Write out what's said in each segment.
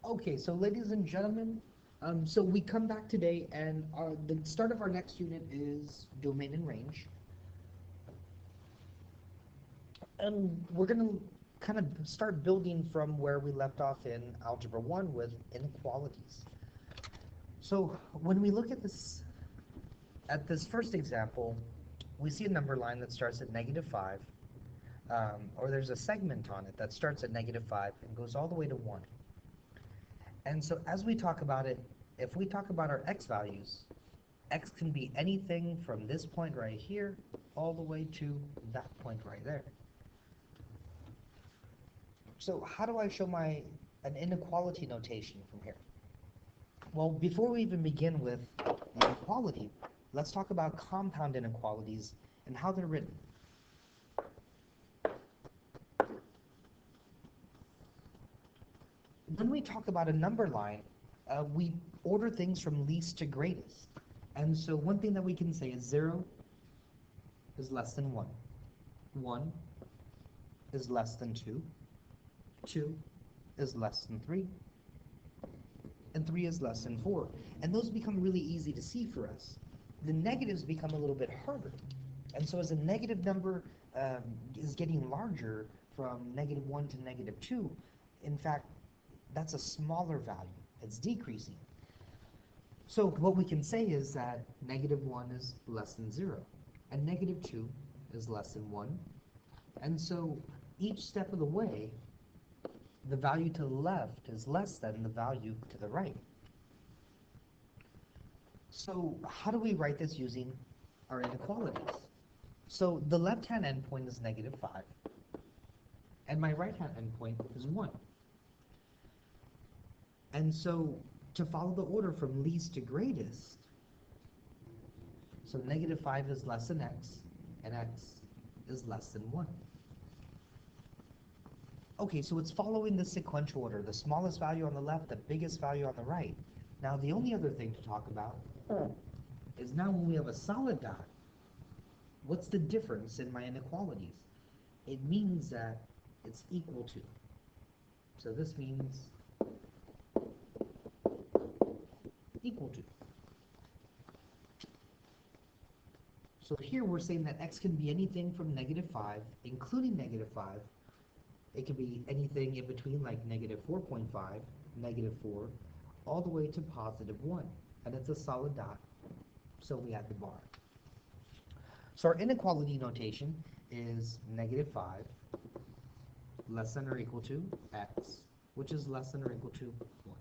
Okay, so ladies and gentlemen, so we come back today, and the start of our next unit is domain and range, and we're gonna kind of start building from where we left off in Algebra 1 with inequalities. So when we look at this first example, we see a number line that starts at -5, or there's a segment on it that starts at -5 and goes all the way to 1. And so as we talk about it, if we talk about our x values, x can be anything from this point right here all the way to that point right there. So how do I show an inequality notation from here? Well, before we even begin with the inequality, let's talk about compound inequalities and how they're written. When we talk about a number line, we order things from least to greatest. And so one thing that we can say is 0 is less than 1. 1 is less than 2. 2 is less than 3. And 3 is less than 4. And those become really easy to see for us. The negatives become a little bit harder. And so as a negative number is getting larger from -1 to -2, in fact, that's a smaller value. It's decreasing. So what we can say is that -1 is less than 0, and -2 is less than 1. And so each step of the way, the value to the left is less than the value to the right. So how do we write this using our inequalities? So the left-hand endpoint is -5, and my right-hand endpoint is 1. And so to follow the order from least to greatest, so -5 is less than x, and x is less than 1. Okay, so it's following the sequential order, the smallest value on the left, the biggest value on the right. Now the only other thing to talk about is now when we have a solid dot, what's the difference in my inequalities? It means that it's equal to. So this means equal to. So here we're saying that x can be anything from -5, including -5. It can be anything in between, like -4.5, -4, all the way to +1. And it's a solid dot, so we add the bar. So our inequality notation is -5 less than or equal to x, which is less than or equal to 1.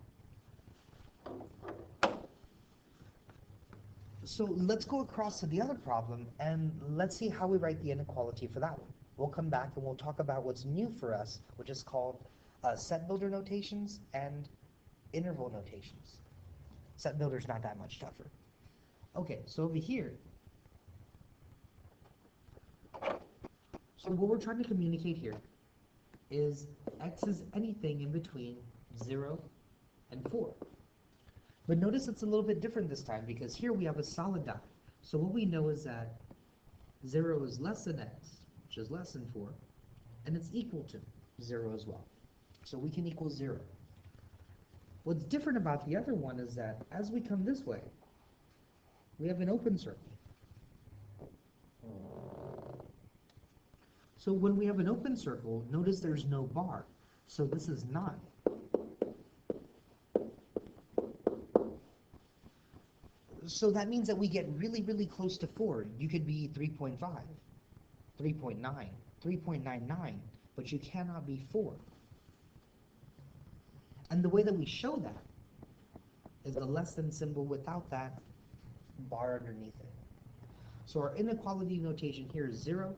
So let's go across to the other problem, and let's see how we write the inequality for that one. We'll come back and we'll talk about what's new for us, which is called set builder notations and interval notations. Set builder's not that much tougher. Okay, so over here, so what we're trying to communicate here is x is anything in between 0 and 4. But notice it's a little bit different this time, because here we have a solid dot. So what we know is that 0 is less than x, which is less than 4, and it's equal to 0 as well. So we can equal 0. What's different about the other one is that as we come this way, we have an open circle. So when we have an open circle, notice there's no bar. So this is 9. So that means that we get really, really close to 4. You could be 3.5, 3.9, 3.99, but you cannot be 4. And the way that we show that is the less than symbol without that bar underneath it. So our inequality notation here is 0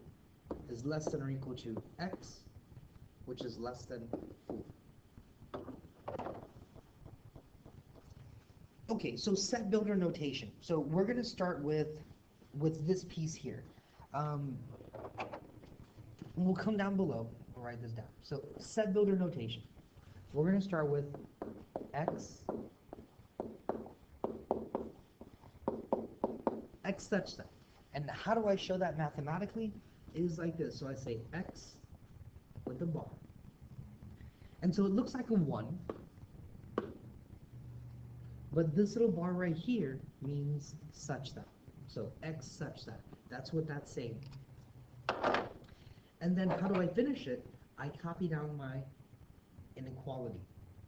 is less than or equal to x, which is less than 4. Okay, so set builder notation. So we're going to start with this piece here. We'll come down below. We'll write this down. So set builder notation. We're going to start with x such that. And how do I show that mathematically? It is like this. So I say x with a bar. And so it looks like a 1. But this little bar right here means such that. So x such that. That's what that's saying. And then how do I finish it? I copy down my inequality.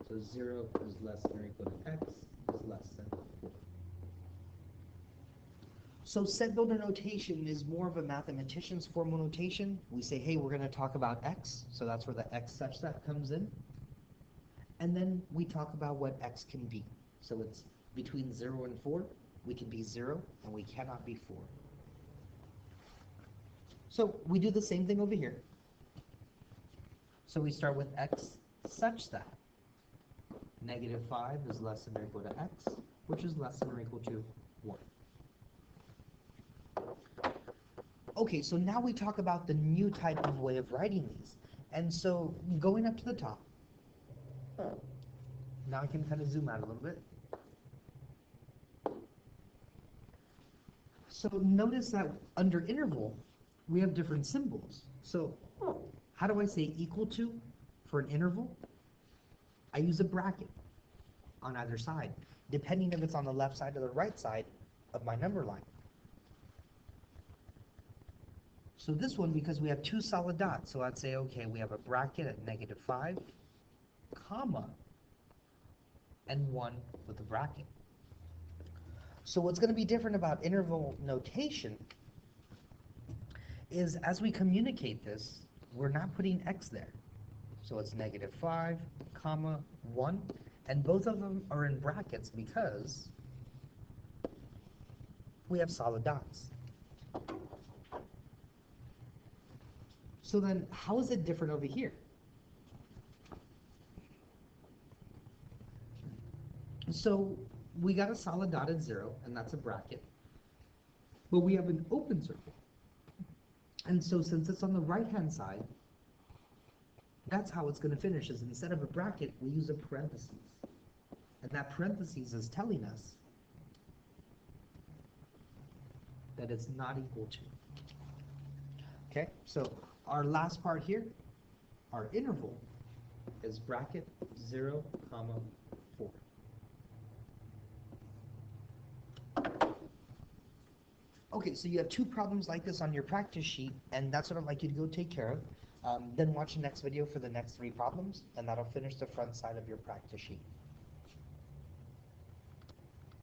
So 0 is less than or equal to x is less than 4. So set builder notation is more of a mathematician's formal notation. We say, hey, we're going to talk about x. So that's where the x such that comes in. And then we talk about what x can be. So it's between 0 and 4. We can be 0, and we cannot be 4. So we do the same thing over here. So we start with x such that negative 5 is less than or equal to x, which is less than or equal to 1. Okay, so now we talk about the new type of way of writing these. And so going up to the top, now I can kind of zoom out a little bit. So notice that under interval, we have different symbols. So how do I say equal to for an interval? I use a bracket on either side, depending if it's on the left side or the right side of my number line. So this one, because we have two solid dots, so I'd say, okay, we have a bracket at negative 5, comma, and 1 with a bracket. So what's going to be different about interval notation is as we communicate this, we're not putting x there. So it's negative 5, comma, 1, and both of them are in brackets because we have solid dots. So then how is it different over here? So we got a solid dot at 0, and that's a bracket. But we have an open circle. And so since it's on the right-hand side, that's how it's going to finish, is instead of a bracket, we use a parentheses. And that parentheses is telling us that it's not equal to. Okay, so our last part here, our interval, is bracket 0, comma, 4. Okay, so you have two problems like this on your practice sheet, and that's what I'd like you to go take care of. Then watch the next video for the next 3 problems, and that'll finish the front side of your practice sheet.